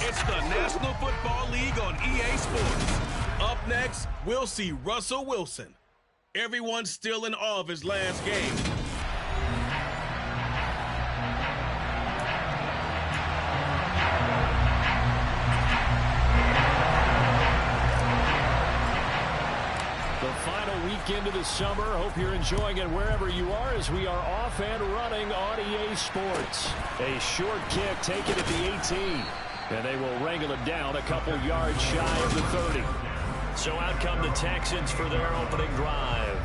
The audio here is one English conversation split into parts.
It's the National Football League on EA Sports. Up next, we'll see Russell Wilson. Everyone's still in awe of his last game. The final weekend of the summer. Hope you're enjoying it wherever you are as we are off and running on EA Sports. A short kick taken at the 18. And they will wrangle it down a couple yards shy of the 30. So out come the Texans for their opening drive.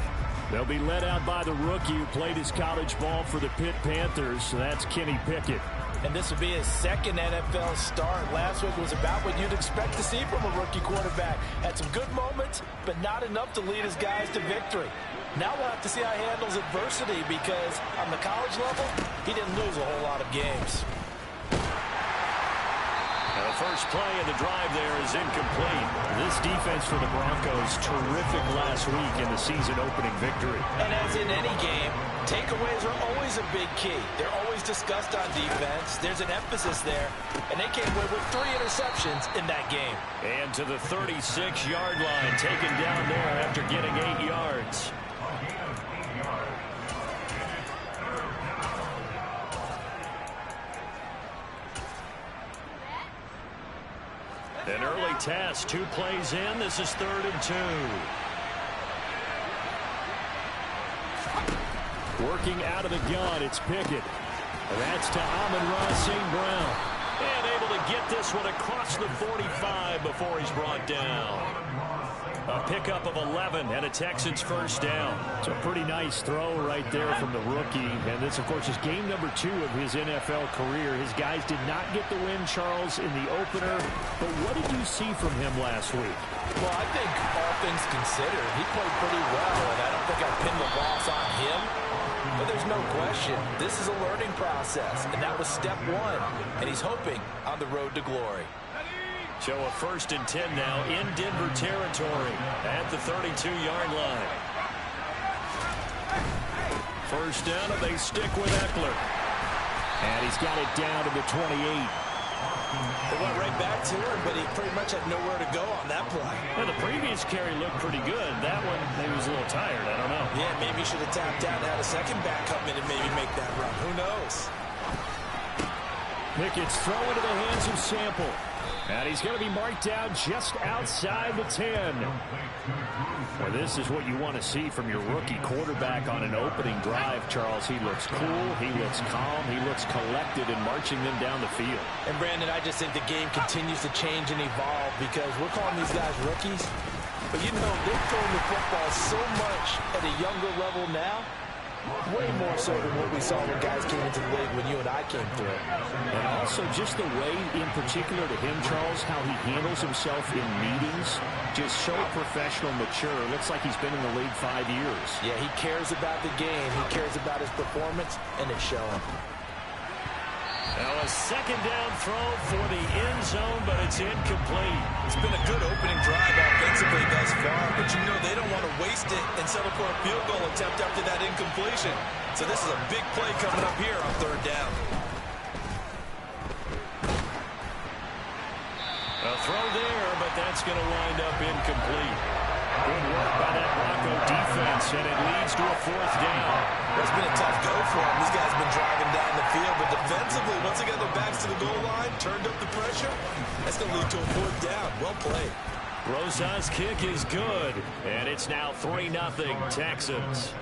They'll be led out by the rookie who played his college ball for the Pitt Panthers. So that's Kenny Pickett. And this will be his second NFL start. Last week was about what you'd expect to see from a rookie quarterback. Had some good moments, but not enough to lead his guys to victory. Now we'll have to see how he handles adversity because on the college level, he didn't lose a whole lot of games. The first play of the drive there is incomplete. This defense for the Broncos, terrific last week in the season opening victory. And as in any game, takeaways are always a big key. They're always discussed on defense. There's an emphasis there, and they came away with 3 interceptions in that game. And to the 36-yard line, taken down there after getting 8 yards. An early test, 2 plays in. This is 3rd and 2. Working out of the gun, it's Pickett. That's to Amon-Ra St. Brown. And able to get this one across the 45 before he's brought down. A pickup of 11 and a Texans first down. It's a pretty nice throw right there from the rookie. And this, of course, is game number 2 of his NFL career. His guys did not get the win, Charles, in the opener. But what did you see from him last week? Well, I think all things considered, he played pretty well. And I don't think I pinned the loss on him. But there's no question, this is a learning process. And that was step 1. And he's hoping on the road to glory. So a 1st and 10 now in Denver territory at the 32-yard line. First down, and they stick with Eckler. And he's got it down to the 28. They went right back to him, but he pretty much had nowhere to go on that play. Well, the previous carry looked pretty good. That one, maybe was a little tired. I don't know. Yeah, maybe he should have tapped out and had a second back come in and maybe make that run. Who knows? Pickett's throw into the hands of Sample. And he's going to be marked down just outside the 10. Well, this is what you want to see from your rookie quarterback on an opening drive, Charles. He looks cool, he looks calm, he looks collected in marching them down the field. And, Brandon, I just think the game continues to change and evolve because we're calling these guys rookies. But, you know, they're throwing the football so much at a younger level now. Way more so than what we saw when guys came into the league when you and I came through. And also just the way, in particular to him, Charles, how he handles himself in meetings. Just so professional, mature. Looks like he's been in the league 5 years. Yeah, he cares about the game. He cares about his performance, and it's showing. Now a second down throw for the end zone, but it's incomplete. It's been a good opening drive offensively thus far, but you know they don't want to waste it and settle for a field goal attempt after that incompletion. So this is a big play coming up here on 3rd down. A throw there, but that's going to wind up incomplete. Good work by that to a 4th down. It's been a tough go for them. These guys have been driving down the field, but defensively, once they got their backs to the goal line, turned up the pressure, that's going to lead to a 4th down. Well played. Rosas' kick is good, and it's now 3-0 Texans.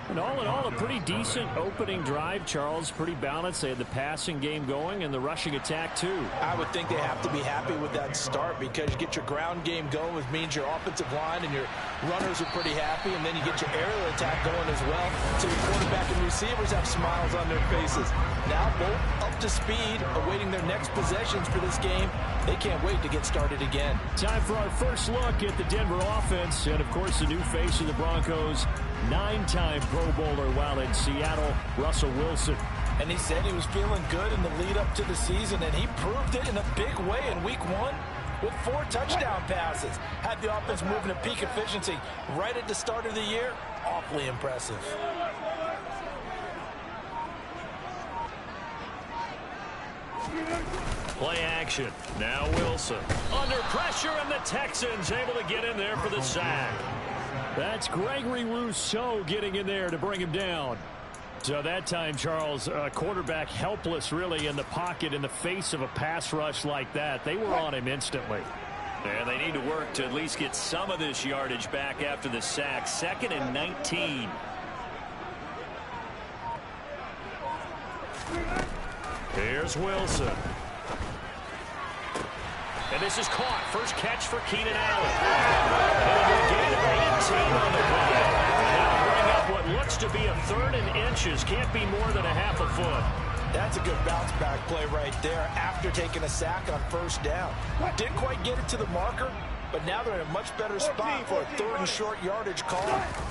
And all in all, a pretty decent opening drive, Charles. Pretty balanced. They had the passing game going and the rushing attack, too. I would think they have to be happy with that start because you get your ground game going, which means your offensive line and your runners are pretty happy, and then you get your aerial attack going as well. So your quarterback and receivers have smiles on their faces. Now both up to speed, awaiting their next possessions for this game. They can't wait to get started again. Time for our first look at the Denver offense. And, of course, the new face of the Broncos, 9-time Pro Bowler while in Seattle, Russell Wilson. And he said he was feeling good in the lead up to the season, and he proved it in a big way in Week 1 with 4 touchdown passes. Had the offense moving at peak efficiency right at the start of the year. Awfully impressive. Play action. Now Wilson. Under pressure, and the Texans able to get in there for the sack. That's Gregory Rousseau getting in there to bring him down. So that time, Charles, quarterback helpless really in the pocket in the face of a pass rush like that. They were on him instantly. And they need to work to at least get some of this yardage back after the sack. 2nd and 19. Here's Wilson. And this is caught. First catch for Keenan Allen. And a gain of 18 on the play. Now bring up what looks to be a 3rd and inches. Can't be more than a half a foot. That's a good bounce back play right there after taking a sack on 1st down. Didn't quite get it to the marker, but now they're in a much better spot for a 3rd and short yardage call.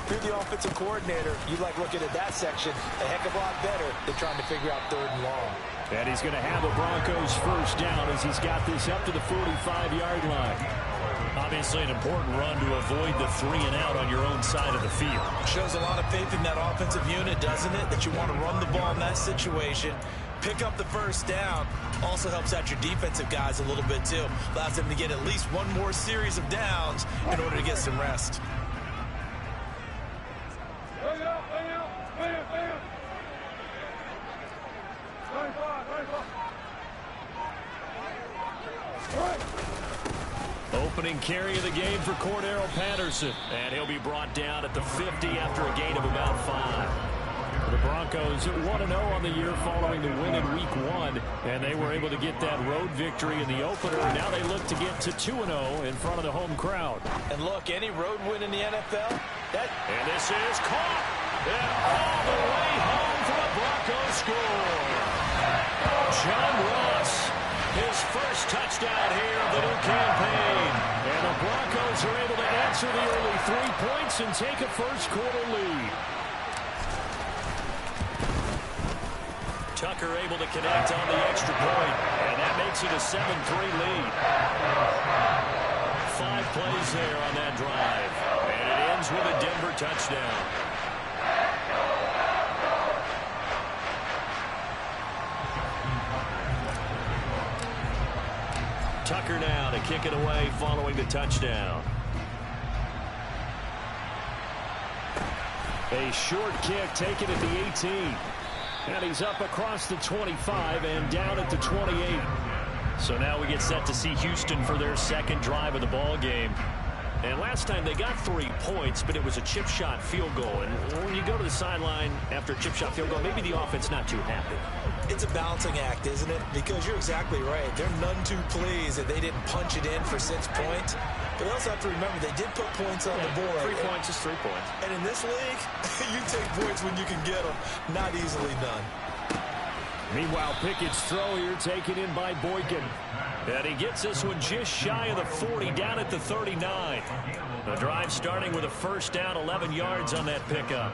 If you're the offensive coordinator, you like looking at that section a heck of a lot better than trying to figure out 3rd and long. And he's going to have the Broncos 1st down as he's got this up to the 45-yard line. Obviously an important run to avoid the 3 and out on your own side of the field. Shows a lot of faith in that offensive unit, doesn't it? That you want to run the ball in that situation. Pick up the 1st down. Also helps out your defensive guys a little bit, too. Allows them to get at least one more series of downs in order to get some rest. Opening carry of the game for Cordero Patterson. And he'll be brought down at the 50 after a gain of about 5. The Broncos 1-0 on the year following the win in Week 1. And they were able to get that road victory in the opener. Now they look to get to 2-0 in front of the home crowd. And look, any road win in the NFL, and this is caught. And all the way home for the Broncos score. John Ross, his first touchdown here of the new campaign. And the Broncos are able to answer the early 3 points and take a first-quarter lead. Tucker able to connect on the extra point, and that makes it a 7-3 lead. 5 plays there on that drive, and it ends with a Denver touchdown. Tucker now to kick it away following the touchdown. A short kick taken at the 18. And he's up across the 25 and down at the 28. So now we get set to see Houston for their 2nd drive of the ball game. And last time they got 3 points, but it was a chip shot field goal. And when you go to the sideline after a chip shot field goal, maybe the offense not too happy. It's a balancing act, isn't it? Because you're exactly right. They're none too pleased that they didn't punch it in for 6 points. But they also have to remember they did put points on the board. 3 points is 3 points. And in this league, you take points when you can get them. Not easily done. Meanwhile, Pickett's throw here taken in by Boykin. And he gets this one just shy of the 40, down at the 39. The drive starting with a 1st down, 11 yards on that pickup.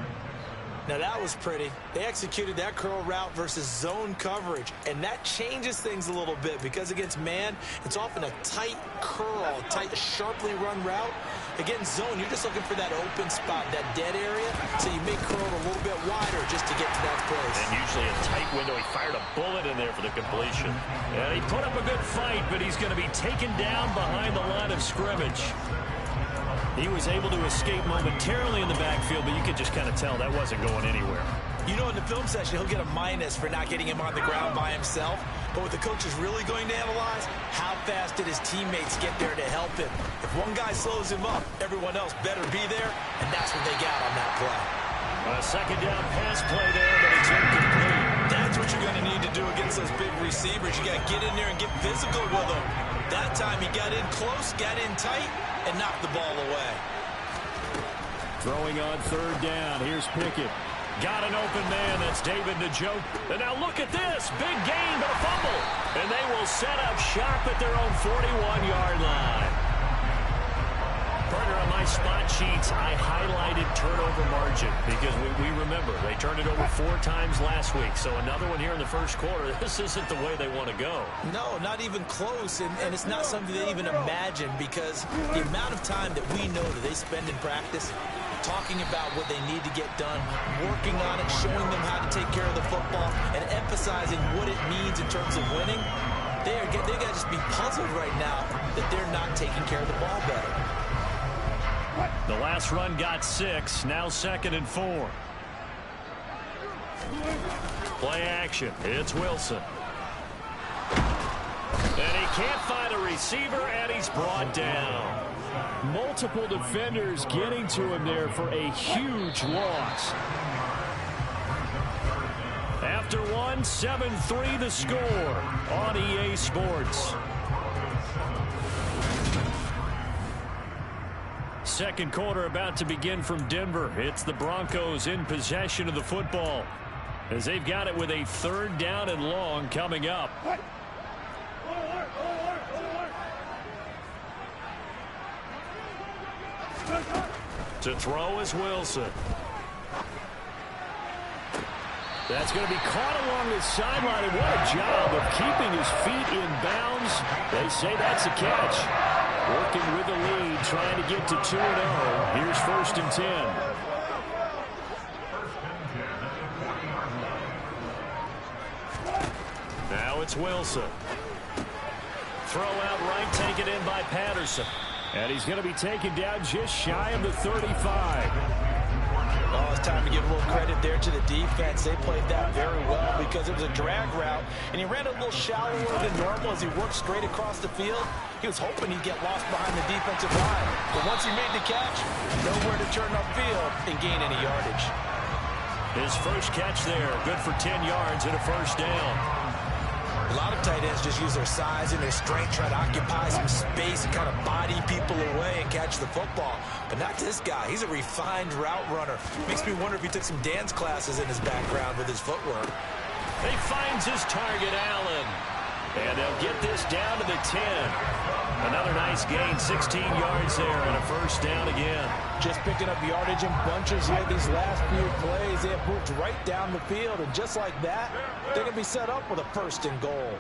Now that was pretty. They executed that curl route versus zone coverage, and that changes things a little bit because against man, it's often a tight curl, tight, sharply run route. Against zone, you're just looking for that open spot, that dead area, so you make curl a little bit wider just to get to that place. And usually a tight window. He fired a bullet in there for the completion. And he put up a good fight, but he's going to be taken down behind the line of scrimmage. He was able to escape momentarily in the backfield, but you could just kind of tell that wasn't going anywhere. You know, in the film session, he'll get a minus for not getting him on the ground by himself. But what the coach is really going to analyze, how fast did his teammates get there to help him? If one guy slows him up, everyone else better be there, and that's what they got on that play. A second down pass play there, but it's incomplete. That's what you're going to need to do against those big receivers. You got to get in there and get physical with them. That time he got in close, got in tight, and knocked the ball away. Throwing on third down. Here's Pickett. Got an open man. That's David Njoku. And now look at this. Big gain, but a fumble. And they will set up shop at their own 41-yard line. Partner, on my spot sheets, I highlighted turnover margin because we remember they turned it over 4 times last week. So another one here in the first quarter. This isn't the way they want to go. No, not even close. And it's not something they even imagine because the amount of time that we know that they spend in practice talking about what they need to get done, working on it, showing them how to take care of the football, and emphasizing what it means in terms of winning, they got to just be puzzled right now that they're not taking care of the ball better. The last run got 6, now 2nd and 4. Play action. It's Wilson. And he can't find a receiver, and he's brought down. Multiple defenders getting to him there for a huge loss. After one, 7-3 the score on EA Sports. Second quarter about to begin from Denver. It's the Broncos in possession of the football as they've got it with a 3rd down and long coming up. To throw is Wilson. That's going to be caught along the sideline, and what a job of keeping his feet in bounds. They say that's a catch. Working with the lead, trying to get to 2-0. Here's 1st and 10. Now it's Wilson. Throw out right, taken in by Patterson. And he's going to be taken down just shy of the 35. Oh, it's time to give a little credit there to the defense. They played that very well because it was a drag route, and he ran a little shallower than normal as he worked straight across the field. He was hoping he'd get lost behind the defensive line. But once he made the catch, nowhere to turn upfield and gain any yardage. His first catch there, good for 10 yards and a 1st down. A lot of tight ends just use their size and their strength, try to occupy some space and kind of body people away and catch the football. But not this guy. He's a refined route runner. Makes me wonder if he took some dance classes in his background with his footwork. He finds his target, Allen. And they'll get this down to the 10. Another nice gain, 16 yards there, and a 1st down again. Just picking up yardage in bunches here these last few plays. They have moved right down the field, and just like that, they're going to be set up with a 1st and goal.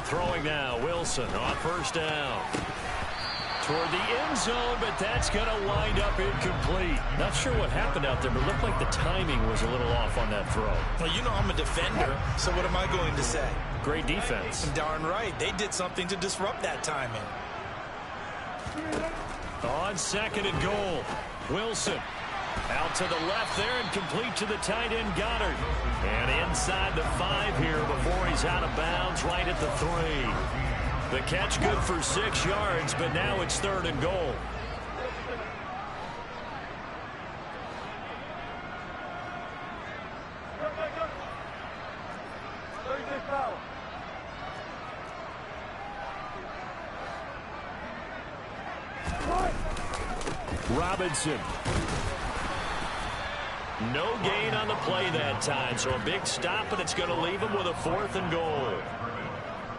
Throwing now, Wilson on 1st down. Toward the end zone, but that's going to wind up incomplete. Not sure what happened out there, but it looked like the timing was a little off on that throw. Well, you know I'm a defender, so what am I going to say? Great defense. Darn right. They did something to disrupt that timing. On 2nd and goal, Wilson. Out to the left there and complete to the tight end Goddard. And inside the 5 here before he's out of bounds right at the 3. The catch good for 6 yards, but now it's 3rd and goal. Robinson. No gain on the play that time, so a big stop, and it's going to leave him with a 4th and goal.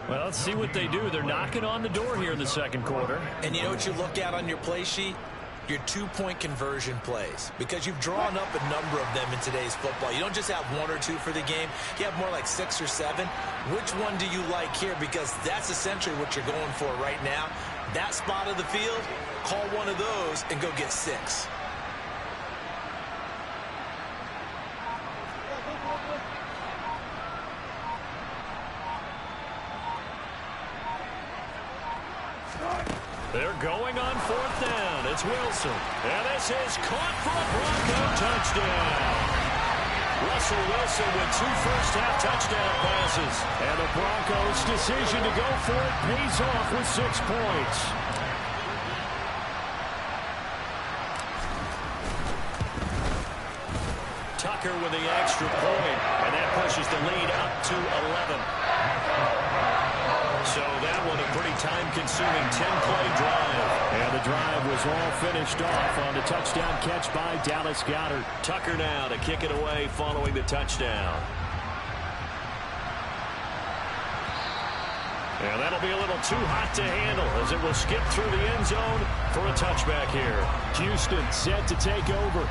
Well, let's see what they do. They're knocking on the door here in the second quarter. And you know what you look at on your play sheet? Your 2-point conversion plays. Because you've drawn up a number of them in today's football. You don't just have 1 or 2 for the game. You have more like 6 or 7. Which one do you like here? Because that's essentially what you're going for right now. That spot of the field, call one of those and go get 6. They're going on fourth down. It's Wilson. And this is caught for a Bronco touchdown. Russell Wilson with 2 first-half touchdown passes. And the Broncos' decision to go for it pays off with 6 points. Tucker with the extra point, and that pushes the lead up to 11. So that one a pretty time-consuming 10-play drive. And the drive was all finished off on the touchdown catch by Dallas Goedert. Tucker now to kick it away following the touchdown. And that'll be a little too hot to handle as it will skip through the end zone for a touchback here. Houston set to take over.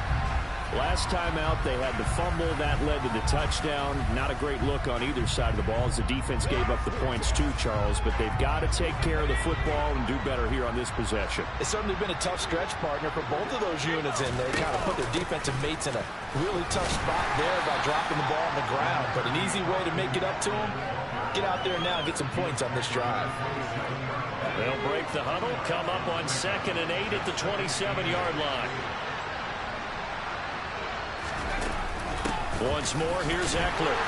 Last time out, they had the fumble. That led to the touchdown. Not a great look on either side of the ball as the defense gave up the points too, Charles. But they've got to take care of the football and do better here on this possession. It's certainly been a tough stretch, partner, for both of those units in there. Kind of put their defensive mates in a really tough spot there by dropping the ball on the ground. But an easy way to make it up to them, get out there now and get some points on this drive. They'll break the huddle, come up on 2nd and 8 at the 27-yard line. Once more, here's Eckler.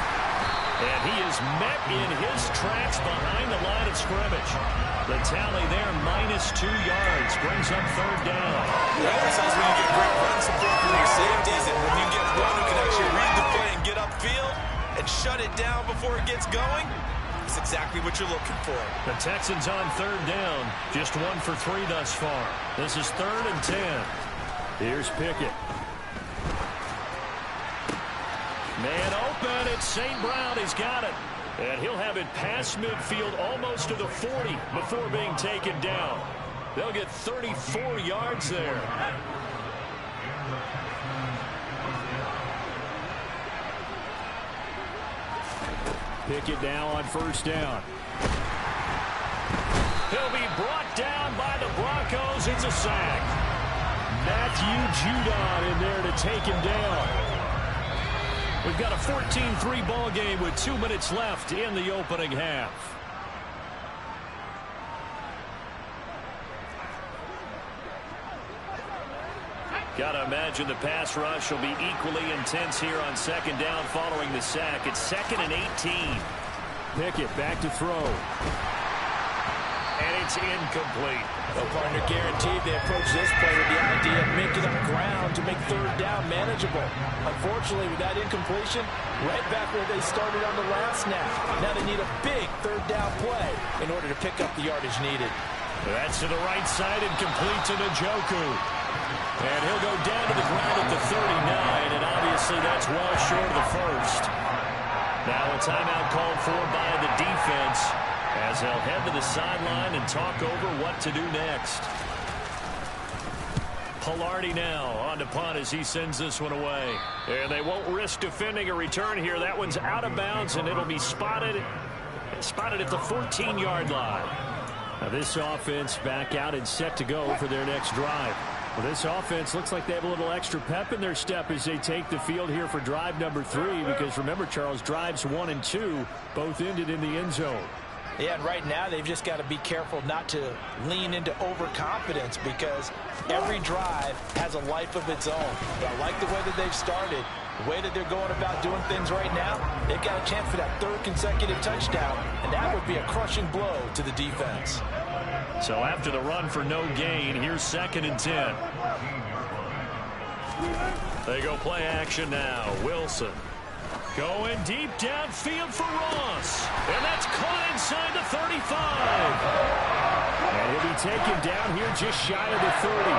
And he is met in his tracks behind the line of scrimmage. The tally there, -2 yards, brings up 3rd down. Sometimes when you get great run support from your safeties, and when you get one who can actually read the play and get upfield and shut it down before it gets going, it's exactly what you're looking for. The Texans on 3rd down, just 1 for 3 thus far. This is 3rd and 10. Here's Pickett. Man open, it's St. Brown, he's got it. And he'll have it past midfield almost to the 40 before being taken down. They'll get 34 yards there. Pickett now on 1st down. He'll be brought down by the Broncos. It's a sack. Matthew Judon in there to take him down. We've got a 14-3 ball game with 2 minutes left in the opening half. Gotta imagine the pass rush will be equally intense here on 2nd down following the sack. It's 2nd and 18. Pickett back to throw. And it's incomplete. Well, partner, guaranteed they approach this play with the idea of making up ground to make 3rd down manageable. Unfortunately, with that incompletion, right back where they started on the last snap. Now they need a big 3rd down play in order to pick up the yardage needed. That's to the right side and complete to Njoku. And he'll go down to the ground at the 39, and obviously that's well short of the first. Now a timeout called for by the defense, as they'll head to the sideline and talk over what to do next. Pilardi now on to punt as he sends this one away. And they won't risk defending a return here. That one's out of bounds, and it'll be spotted at the 14-yard line. Now this offense back out and set to go for their next drive. Well, this offense looks like they have a little extra pep in their step as they take the field here for drive number 3, because remember, Charles, drives 1 and 2 both ended in the end zone. Yeah, and right now they've just got to be careful not to lean into overconfidence, because every drive has a life of its own. But I like the way that they've started, the way that they're going about doing things right now. They've got a chance for that 3rd consecutive touchdown, and that would be a crushing blow to the defense. So after the run for no gain, here's 2nd and 10. They go play action now. Wilson going deep downfield for Ross. And that's caught inside the 35. And he'll be taken down here just shy of the 30.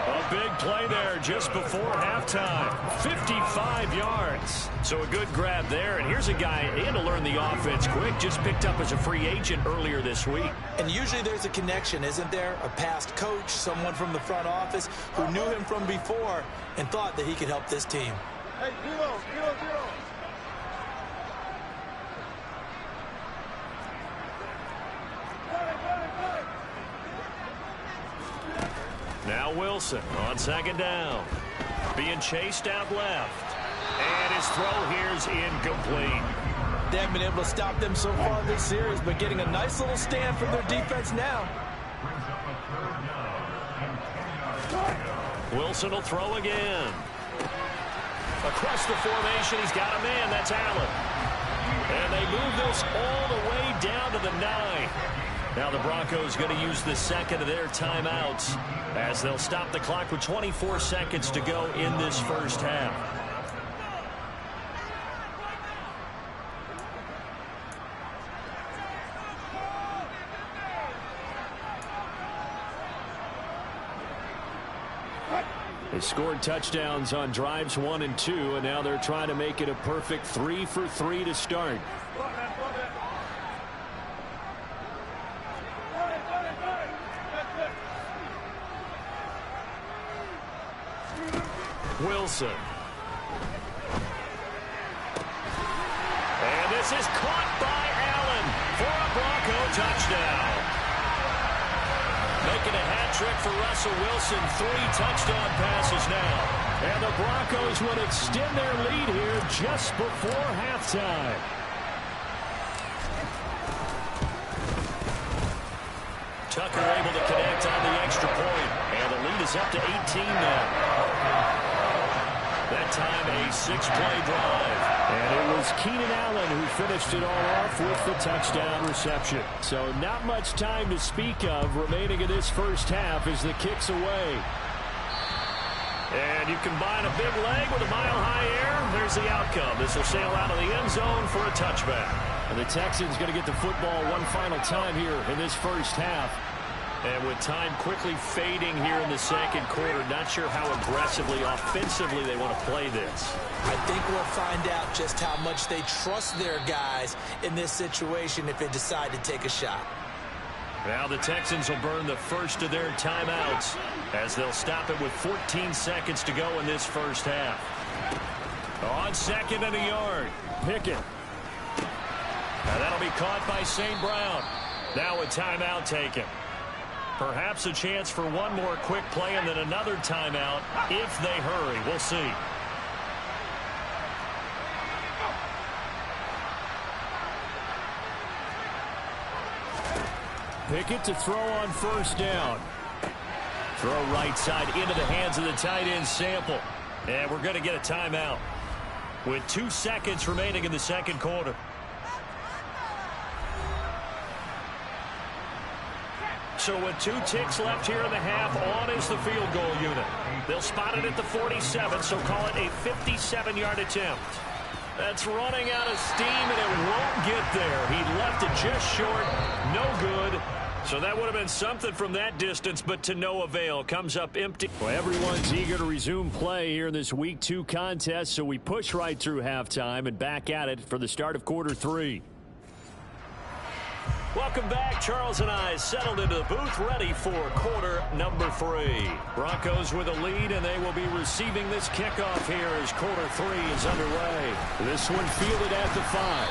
A big play there just before halftime. 55 yards. So a good grab there. And here's a guy, he had to learn the offense quick, just picked up as a free agent earlier this week. And usually there's a connection, isn't there? A past coach, someone from the front office who knew him from before and thought that he could help this team. Hey, zero. Now Wilson on 2nd down. Being chased out left. And his throw here's incomplete. They haven't been able to stop them so far this series, but getting a nice little stand from their defense now. Wilson will throw again. Across the formation, he's got a man. That's Allen. And they move this all the way down to the 9. Now the Broncos going to use the second of their timeouts as they'll stop the clock with 24 seconds to go in this first half. They scored touchdowns on drives 1 and 2, and now they're trying to make it a perfect 3 for 3 to start. Wilson. And this is caught by Allen for a Bronco touchdown. Making a hat trick for Russell Wilson. 3 touchdown passes now. And the Broncos will extend their lead here just before halftime. Tucker able to connect on the extra point. And the lead is up to 18 now. That time a 6-play drive. And it was Keenan Allen who finished it all off with the touchdown reception. So not much time to speak of remaining in this first half as the kick's away. And you combine a big leg with a mile-high air, there's the outcome. This will sail out of the end zone for a touchback. And the Texans going to get the football one final time here in this first half. And with time quickly fading here in the second quarter, not sure how aggressively, offensively they want to play this. I think we'll find out just how much they trust their guys in this situation if they decide to take a shot. Now the Texans will burn the first of their timeouts as they'll stop it with 14 seconds to go in this first half. On 2nd and a yard, Pickett. Now that'll be caught by St. Brown. Now a timeout taken. Perhaps a chance for one more quick play and then another timeout if they hurry. We'll see. Pickett to throw on first down. Throw right side into the hands of the tight end Sample. And we're going to get a timeout with 2 seconds remaining in the second quarter. So with 2 ticks left here in the half, on is the field goal unit. They'll spot it at the 47, so call it a 57-yard attempt. That's running out of steam, and it won't get there. He left it just short. No good. So that would have been something from that distance, but to no avail. Comes up empty. Well, everyone's eager to resume play here in this Week 2 contest, so we push right through halftime and back at it for the start of quarter 3. Welcome back. Charles and I settled into the booth, ready for quarter number 3. Broncos with a lead, and they will be receiving this kickoff here as quarter 3 is underway. This one fielded at the 5.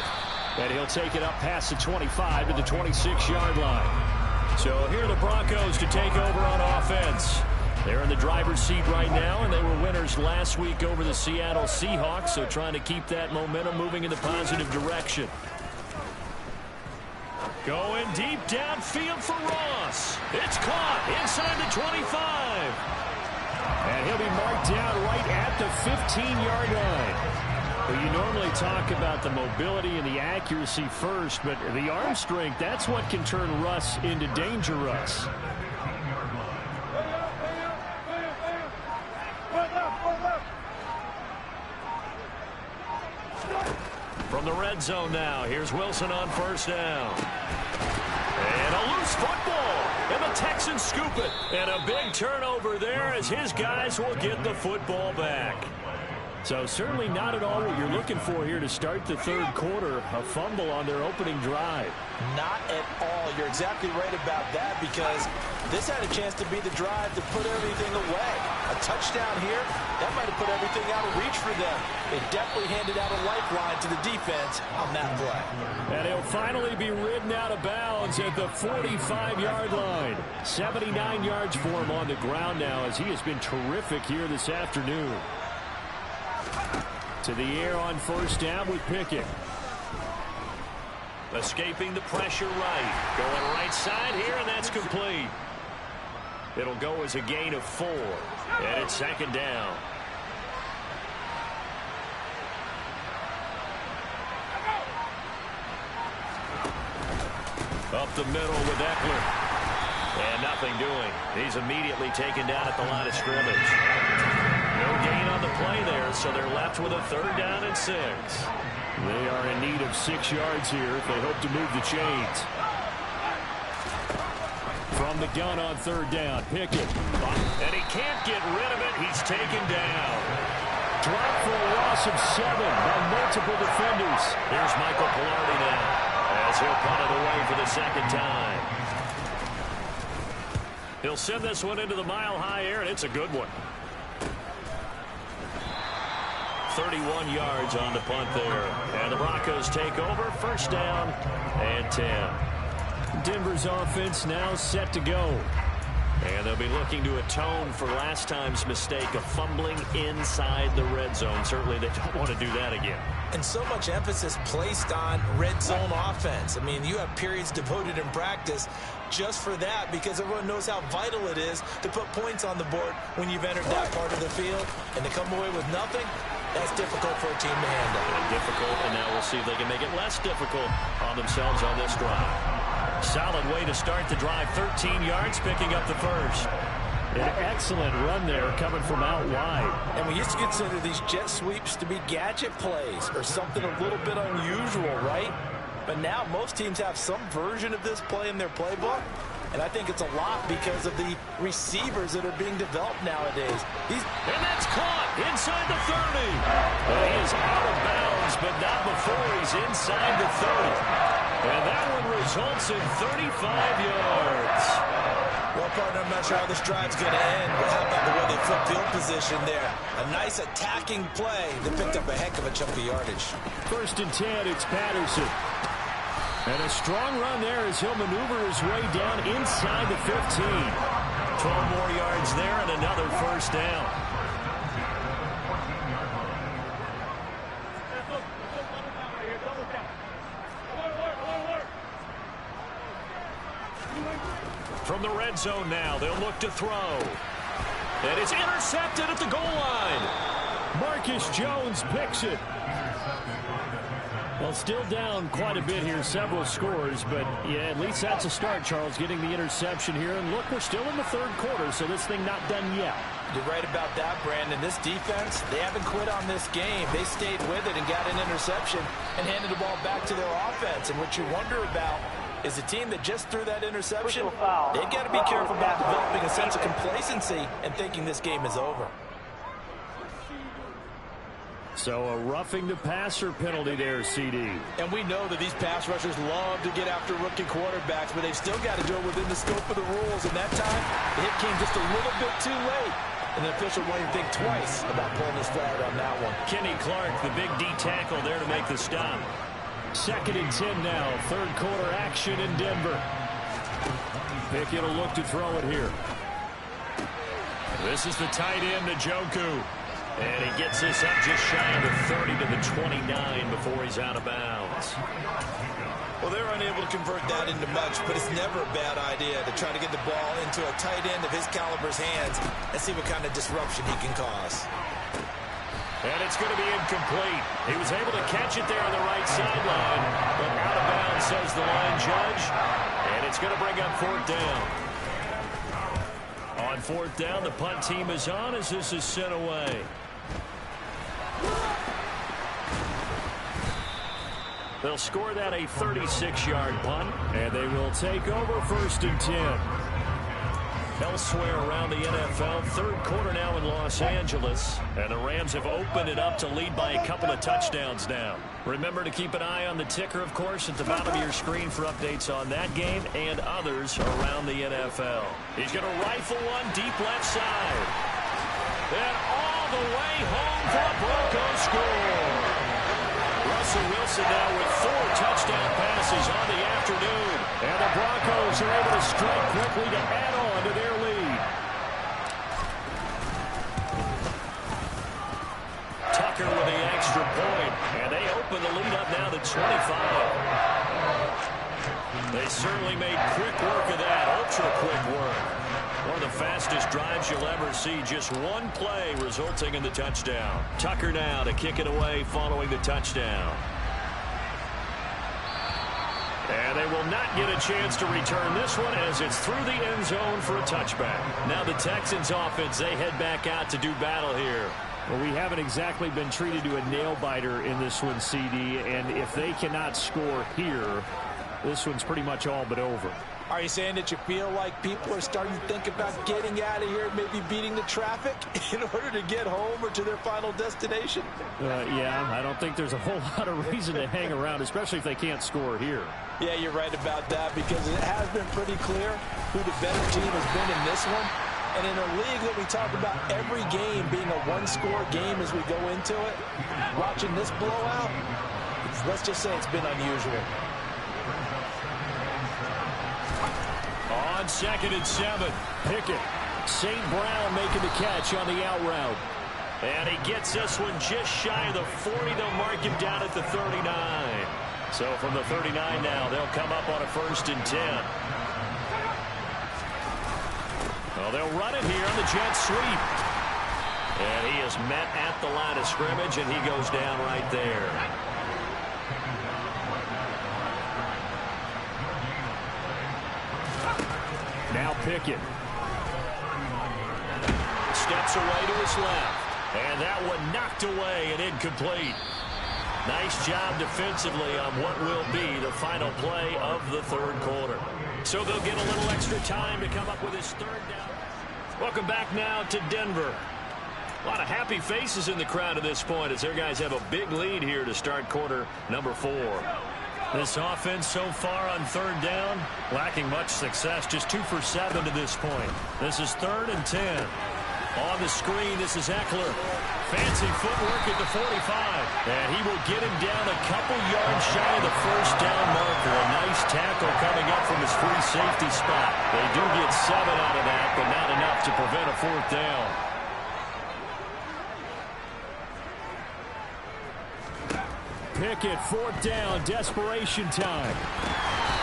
And he'll take it up past the 25 to the 26-yard line. So here are the Broncos to take over on offense. They're in the driver's seat right now, and they were winners last week over the Seattle Seahawks, so trying to keep that momentum moving in the positive direction. Going deep downfield for Ross. It's caught inside the 25. And he'll be marked down right at the 15-yard line. Well, you normally talk about the mobility and the accuracy first, but the arm strength, that's what can turn Russ into Danger Russ. From the red zone now, here's Wilson on first down. And a loose football, and the Texans scoop it. And a big turnover there as his guys will get the football back. So certainly not at all what you're looking for here to start the third quarter. A fumble on their opening drive. Not at all. You're exactly right about that, because this had a chance to be the drive to put everything away. A touchdown here, that might have put everything out of reach for them. They definitely handed out a lifeline to the defense on that play. And he'll finally be ridden out of bounds at the 45-yard line. 79 yards for him on the ground now, as he has been terrific here this afternoon. To the air on first down with Pickett. Escaping the pressure right. Going right side here, and that's complete. It'll go as a gain of 4. And it's second down. Up the middle with Eckler. And nothing doing. He's immediately taken down at the line of scrimmage. No gain on the play there, so they're left with a 3rd down and 6. They are in need of 6 yards here if they hope to move the chains. From the gun on 3rd down, Pickett. And he can't get rid of it. He's taken down. Dropped for a loss of 7 by multiple defenders. Here's Michael Pilardi now as he'll punt it away for the 2nd time. He'll send this one into the mile-high air, and it's a good one. 31 yards on the punt there. And the Broncos take over. 1st down and 10. Denver's offense now set to go. And they'll be looking to atone for last time's mistake of fumbling inside the red zone. Certainly they don't want to do that again. And so much emphasis placed on red zone offense. I mean, you have periods devoted in practice just for that because everyone knows how vital it is to put points on the board when you've entered that part of the field. And to come away with nothing, that's difficult for a team to handle. And difficult, and now we'll see if they can make it less difficult on themselves on this drive. Solid way to start the drive. 13 yards, picking up the 1st. An excellent run there coming from out wide. And we used to consider these jet sweeps to be gadget plays or something a little bit unusual, right? But now most teams have some version of this play in their playbook. And I think it's a lot because of the receivers that are being developed nowadays. And that's caught inside the 30. He is out of bounds, but not before he's inside the 30. And that one results in 35 yards. Well, partner, I'm not sure how this drive's going to end, but how about the way they flip field position there? A nice attacking play that picked up a heck of a chunk of yardage. 1st and 10, it's Patterson. And a strong run there as he'll maneuver his way down inside the 15. 12 more yards there and another 1st down. From the red zone now, they'll look to throw. And it's intercepted at the goal line. Marcus Jones picks it. Well, still down quite a bit here, several scores, but yeah, at least that's a start, Charles, getting the interception here. And look, we're still in the 3rd quarter, so this thing not done yet. You're right about that, Brandon. This defense, they haven't quit on this game. They stayed with it and got an interception and handed the ball back to their offense. And what you wonder about is a team that just threw that interception, they've got to be careful about developing a sense of complacency and thinking this game is over. So a roughing the passer penalty there, CD. And we know that these pass rushers love to get after rookie quarterbacks, but they've still got to do it within the scope of the rules. And that time, the hit came just a little bit too late. And the official won't think twice about pulling his flag on that one. Kenny Clark, the big D tackle there to make the stop. 2nd and 10 now. 3rd quarter action in Denver. Pickett will look to throw it here. This is the tight end, Njoku. And he gets this up just shy of the 30 to the 29 before he's out of bounds. Well, they're unable to convert that into much, but it's never a bad idea to try to get the ball into a tight end of his caliber's hands and see what kind of disruption he can cause. And it's going to be incomplete. He was able to catch it there on the right sideline, but out of bounds, says the line judge. And it's going to bring up 4th down. On 4th down, the punt team is on as this is sent away. They'll score that a 36-yard punt, and they will take over 1st and 10. Elsewhere around the NFL, 3rd quarter now in Los Angeles, and the Rams have opened it up to lead by a couple of touchdowns now. Remember to keep an eye on the ticker, of course, at the bottom of your screen for updates on that game and others around the NFL. He's going to rifle one deep left side. And all the way home for a Broncos score. Russell Wilson now with 4 touchdown passes on the afternoon. And the Broncos are able to strike quickly to add on to their lead. Tucker with the extra point. And they open the lead up now to 25. They certainly made quick work of that, ultra-quick work. One of the fastest drives you'll ever see, just one play resulting in the touchdown. Tucker now to kick it away following the touchdown. And they will not get a chance to return this one as it's through the end zone for a touchback. Now the Texans offense, they head back out to do battle here. Well, we haven't exactly been treated to a nail-biter in this one, CD, and if they cannot score here, this one's pretty much all but over. Are you saying that you feel like people are starting to think about getting out of here, maybe beating the traffic in order to get home or to their final destination? Yeah, I don't think there's a whole lot of reason to hang around, especially if they can't score here. Yeah, you're right about that because it has been pretty clear who the better team has been in this one. And in a league that we talk about every game being a one-score game as we go into it, watching this blowout, let's just say it's been unusual. On 2nd and 7, Pickett. St. Brown making the catch on the out route. And he gets this one just shy of the 40. They'll mark him down at the 39. So from the 39 now, they'll come up on a 1st and 10. Well, they'll run it here on the jet sweep. And he is met at the line of scrimmage, and he goes down right there. Now Pickett. Steps away to his left. And that one knocked away and incomplete. Nice job defensively on what will be the final play of the 3rd quarter. So they'll get a little extra time to come up with his 3rd down. Welcome back now to Denver. A lot of happy faces in the crowd at this point as their guys have a big lead here to start quarter number 4. This offense so far on 3rd down, lacking much success, just 2 for 7 to this point. This is 3rd and 10. On the screen, this is Eckler. Fancy footwork at the 45. And he will get him down a couple yards shy of the 1st down marker. A nice tackle coming up from his free safety spot. They do get 7 out of that, but not enough to prevent a 4th down. Pickett, 4th down, desperation time.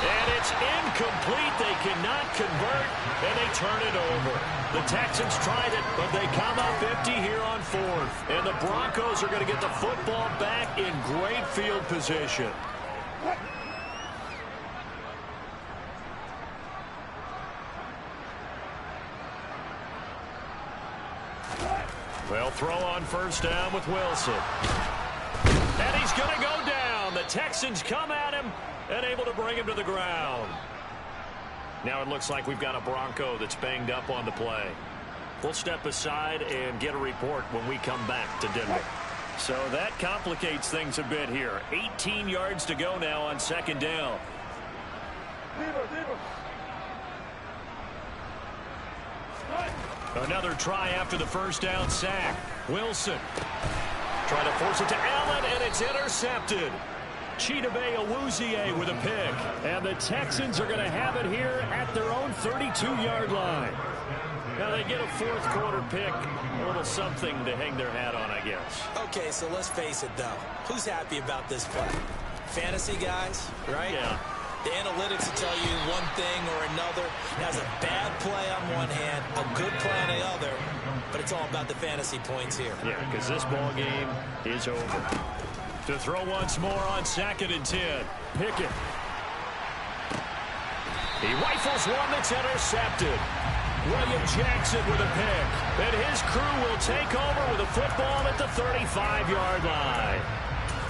And it's incomplete. They cannot convert, and they turn it over. The Texans tried it, but they come up empty here on 4th. And the Broncos are going to get the football back in great field position. They'll throw on 1st down with Wilson. And he's going to go down. The Texans come at him and able to bring him to the ground. Now it looks like we've got a Bronco that's banged up on the play. We'll step aside and get a report when we come back to Denver. So that complicates things a bit here. 18 yards to go now on 2nd down. Another try after the 1st down sack. Wilson trying to force it to Allen, and it's intercepted. Chidobe Awuzie with a pick. And the Texans are going to have it here at their own 32-yard line. Now they get a 4th quarter pick. A little something to hang their hat on, I guess. Okay, so let's face it, though. Who's happy about this play? Fantasy guys, right? Yeah. The analytics will tell you one thing or another. It has a bad play on one hand, a good play on the other, but it's all about the fantasy points here. Yeah, because this ball game is over. To throw once more on 2nd and 10. Pickett. He rifles one that's intercepted. William Jackson with a pick. And his crew will take over with a football at the 35-yard line.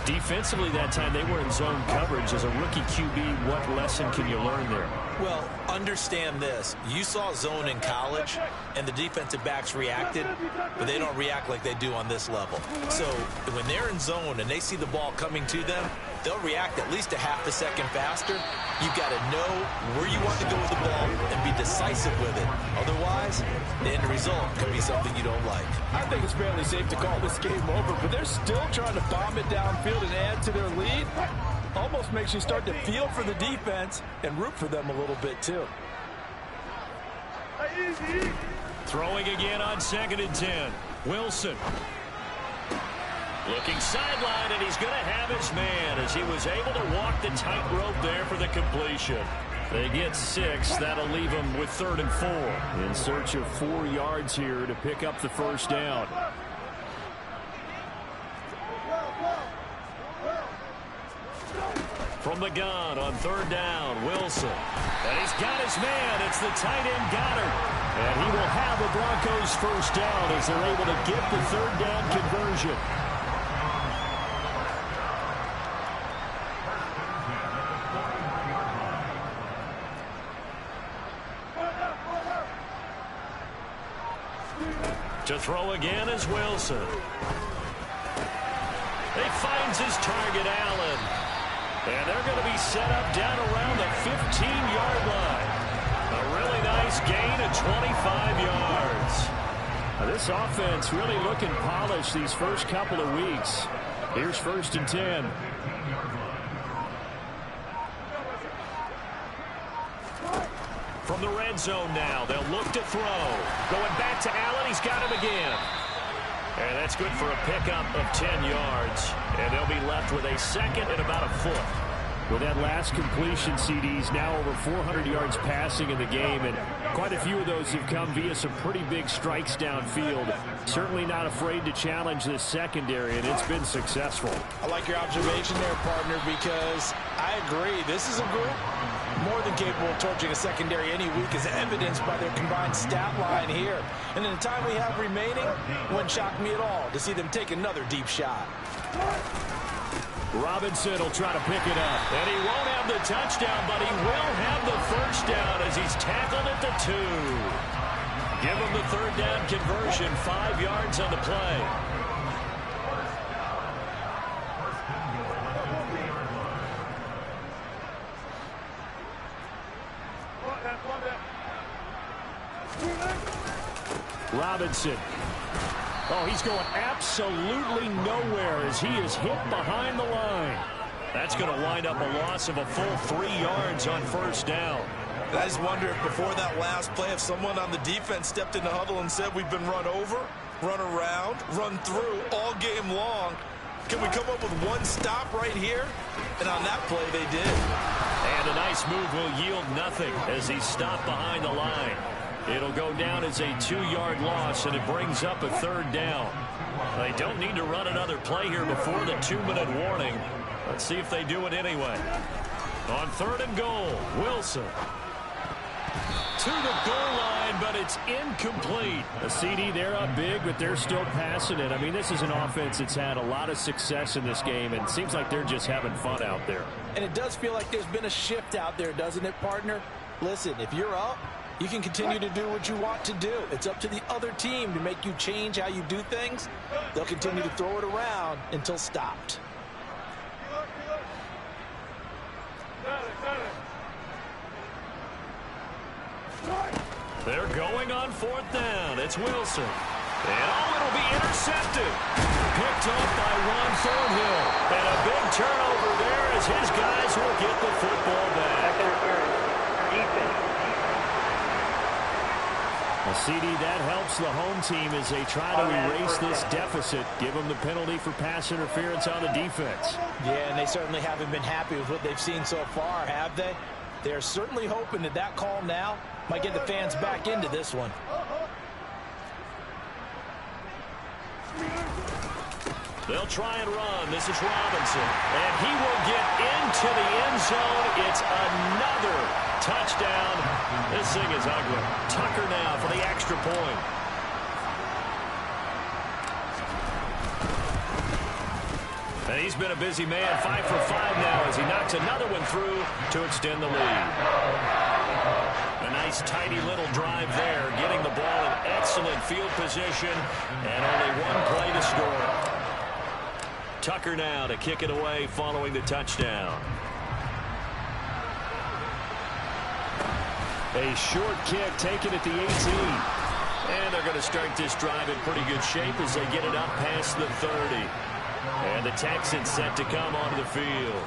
Defensively that time, they were in zone coverage. As a rookie QB, what lesson can you learn there? Well, understand this. You saw zone in college, and the defensive backs reacted, but they don't react like they do on this level. So when they're in zone and they see the ball coming to them, they'll react at least a half a second faster. You've got to know where you want to go with the ball and be decisive with it. Otherwise, the end result could be something you don't like. I think it's fairly safe to call this game over, but they're still trying to bomb it downfield and add to their lead. Almost makes you start to feel for the defense and root for them a little bit, too. Throwing again on 2nd and 10. Wilson. Looking sideline, and he's going to have his man as he was able to walk the tightrope there for the completion. They get 6. That'll leave them with 3rd and 4. In search of 4 yards here to pick up the first down. From the gun on 3rd down, Wilson. And he's got his man. It's the tight end Goddard. And he will have the Broncos first down as they're able to get the 3rd down conversion. To throw again is Wilson. He finds his target, Allen. And they're going to be set up down around the 15-yard line. A really nice gain of 25 yards. Now this offense really looking polished these first couple of weeks. Here's 1st and 10. From the red zone now, they'll look to throw. Going back to Allen, he's got him again. And that's good for a pickup of 10 yards. And they'll be left with a 2nd and about a foot. With that last completion, CD's now over 400 yards passing in the game, and quite a few of those have come via some pretty big strikes downfield. Certainly not afraid to challenge this secondary, and it's been successful. I like your observation there, partner, because I agree. This is a group more than capable of torching a secondary any week, as evidenced by their combined stat line here. And in the time we have remaining, wouldn't shock me at all to see them take another deep shot. Robinson will try to pick it up. And he won't have the touchdown, but he will have the first down as he's tackled at the 2. Give him the 3rd down conversion, 5 yards on the play. Robinson. Oh, he's going absolutely nowhere as he is hit behind the line. That's going to wind up a loss of a full 3 yards on 1st down. I just wonder if before that last play, if someone on the defense stepped in the huddle and said we've been run over, run around, run through all game long. Can we come up with one stop right here? And on that play, they did. And a nice move will yield nothing as he's stopped behind the line. It'll go down as a 2-yard loss, and it brings up a 3rd down. They don't need to run another play here before the 2-minute warning. Let's see if they do it anyway. On 3rd and goal, Wilson. To the goal line, but it's incomplete. A CD, they're up big, but they're still passing it. I mean, this is an offense that's had a lot of success in this game, and it seems like they're just having fun out there. And it does feel like there's been a shift out there, doesn't it, partner? Listen, if you're up, you can continue to do what you want to do. It's up to the other team to make you change how you do things. They'll continue to throw it around until stopped. They're going on 4th down. It's Wilson. And it'll be intercepted. Picked off by Ron Thornhill. And a big turnover there as his guys will get the football back. A CD, that helps the home team as they try to erase this deficit. Give them the penalty for pass interference on the defense. Yeah, and they certainly haven't been happy with what they've seen so far, have they? They're certainly hoping that that call now might get the fans back into this one. They'll try and run. This is Robinson. And he will get into the end zone. It's another touchdown. This thing is ugly. Tucker now for the extra point. And he's been a busy man. 5 for 5 now as he knocks another one through to extend the lead. A nice tidy little drive there, getting the ball in excellent field position, and only one play to score. Tucker now to kick it away following the touchdown. A short kick taken at the 18. And they're going to start this drive in pretty good shape as they get it up past the 30. And the Texans set to come onto the field.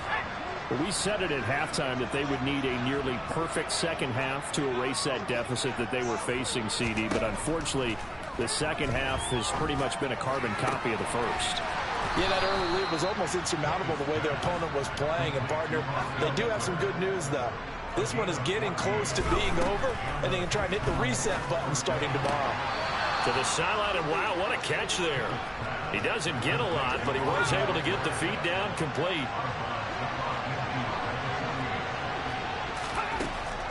Well, we said it at halftime that they would need a nearly perfect second half to erase that deficit that they were facing, CD. But unfortunately, the second half has pretty much been a carbon copy of the first. Yeah, that early lead was almost insurmountable the way their opponent was playing. And, partner, they do have some good news, though. This one is getting close to being over, and they can try and hit the reset button starting tomorrow. To the sideline, and wow, what a catch there. He doesn't get a lot, but he was able to get the feet down complete.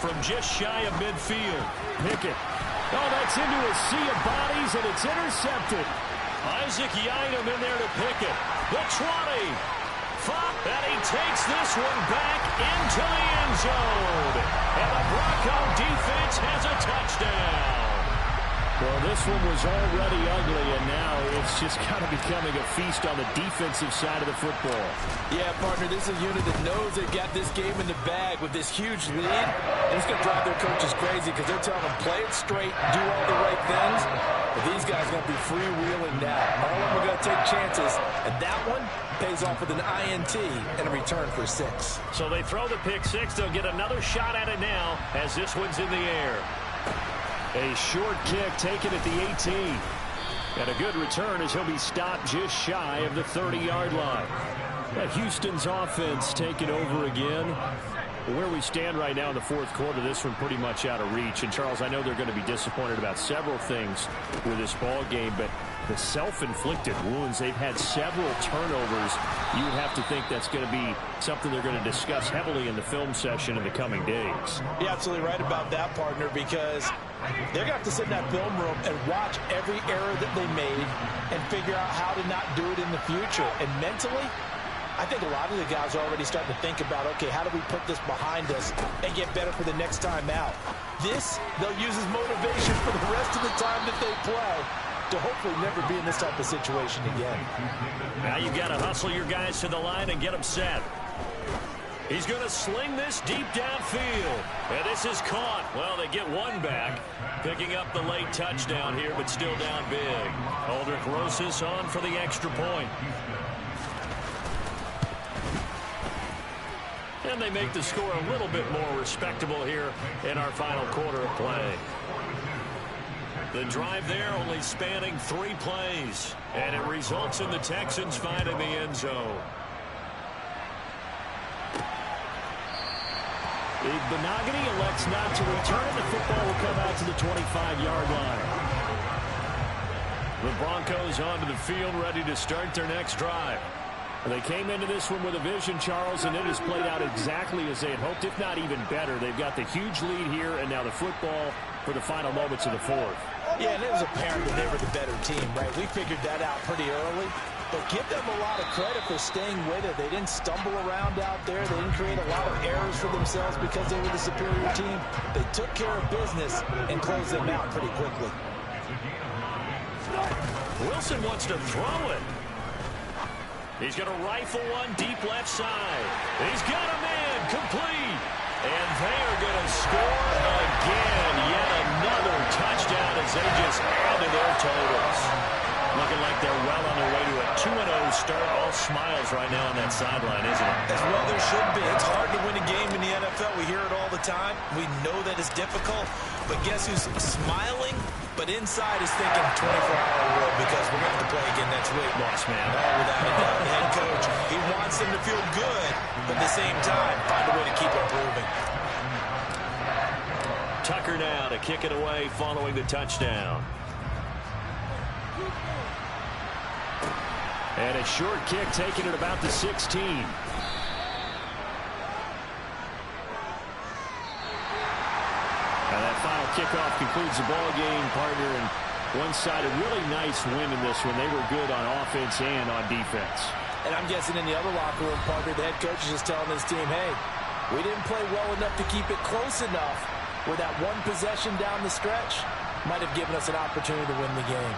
From just shy of midfield. Pickett. Oh, that's into a sea of bodies, and it's intercepted. Isaac Yiadom in there to Pickett. The 20. And he takes this one back into the end zone. And the Bronco defense has a touchdown. Well, this one was already ugly, and now it's just kind of becoming a feast on the defensive side of the football. Yeah, partner, this is a unit that knows they've got this game in the bag with this huge lead. And it's going to drive their coaches crazy because they're telling them, play it straight, do all the right things. But these guys are going to be freewheeling now. All of them are going to take chances, and that one pays off with an INT and a return for 6. So they throw the pick 6. They'll get another shot at it now as this one's in the air. A short kick taken at the 18. And a good return as he'll be stopped just shy of the 30-yard line. Houston's offense taking over again. Where we stand right now in the fourth quarter, this one pretty much out of reach. And, Charles, I know they're going to be disappointed about several things with this ball game, but the self-inflicted wounds, they've had several turnovers. You would have to think that's going to be something they're going to discuss heavily in the film session in the coming days. You're absolutely right about that, partner, because they're going to have to sit in that film room and watch every error that they made and figure out how to not do it in the future. And mentally, I think a lot of the guys are already starting to think about, okay, how do we put this behind us and get better for the next time out? This, they'll use as motivation for the rest of the time that they play to hopefully never be in this type of situation again. Now you've got to hustle your guys to the line and get them set. He's going to sling this deep downfield. And this is caught. Well, they get one back. Picking up the late touchdown here, but still down big. Aldrich Rosas on for the extra point. And they make the score a little bit more respectable here in our final quarter of play. The drive there only spanning 3 plays. And it results in the Texans finding the end zone. Benogany elects not to return. The football will come out to the 25-yard line. The Broncos onto the field ready to start their next drive. They came into this one with a vision, Charles, and it has played out exactly as they had hoped, if not even better. They've got the huge lead here, and now the football for the final moments of the fourth. Yeah, and it was apparent that they were the better team, right? We figured that out pretty early. But give them a lot of credit for staying with it. They didn't stumble around out there. They didn't create a lot of errors for themselves because they were the superior team. They took care of business and closed them out pretty quickly. Wilson wants to throw it. He's going to rifle one deep left side. He's got him in, complete. And they are going to score again. Yet another touchdown as they just add to their totals. Looking like they're well on their way to a 2-0 start. All smiles right now on that sideline, isn't it? As well there should be. It's hard to win a game in the NFL. We hear it all the time. We know that it's difficult. But guess who's smiling? But inside is thinking 24-hour rule because we're going to have to play again next week. Lost man. Oh, without a doubt. The head coach, he wants them to feel good, but at the same time, find a way to keep improving. Tucker now to kick it away following the touchdown. And a short kick taken at about the 16. And that final kickoff concludes the ball game, partner, and one-sided, really nice win in this one. They were good on offense and on defense. And I'm guessing in the other locker room, partner, the head coach is just telling his team, hey, we didn't play well enough to keep it close enough where that one possession down the stretch might have given us an opportunity to win the game.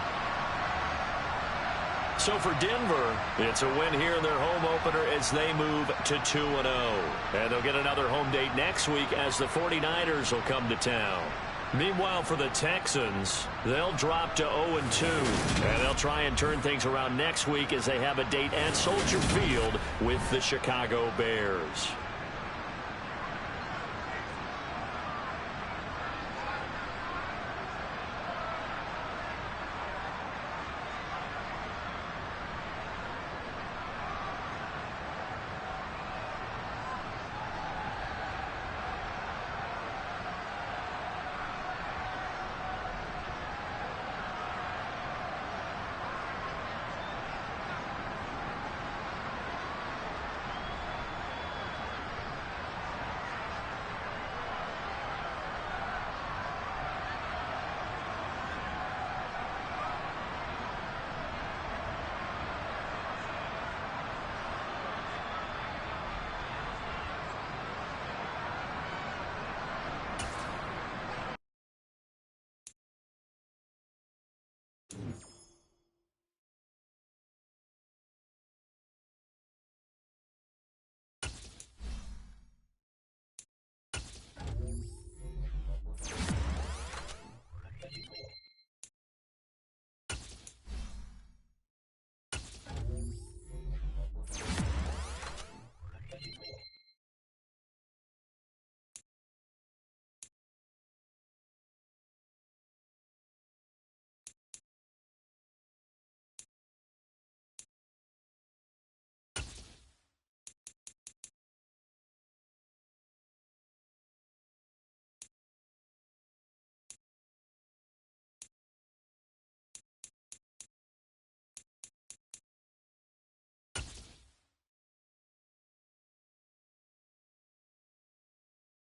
So for Denver, it's a win here in their home opener as they move to 2-0. And they'll get another home date next week as the 49ers will come to town. Meanwhile, for the Texans, they'll drop to 0-2. And they'll try and turn things around next week as they have a date at Soldier Field with the Chicago Bears.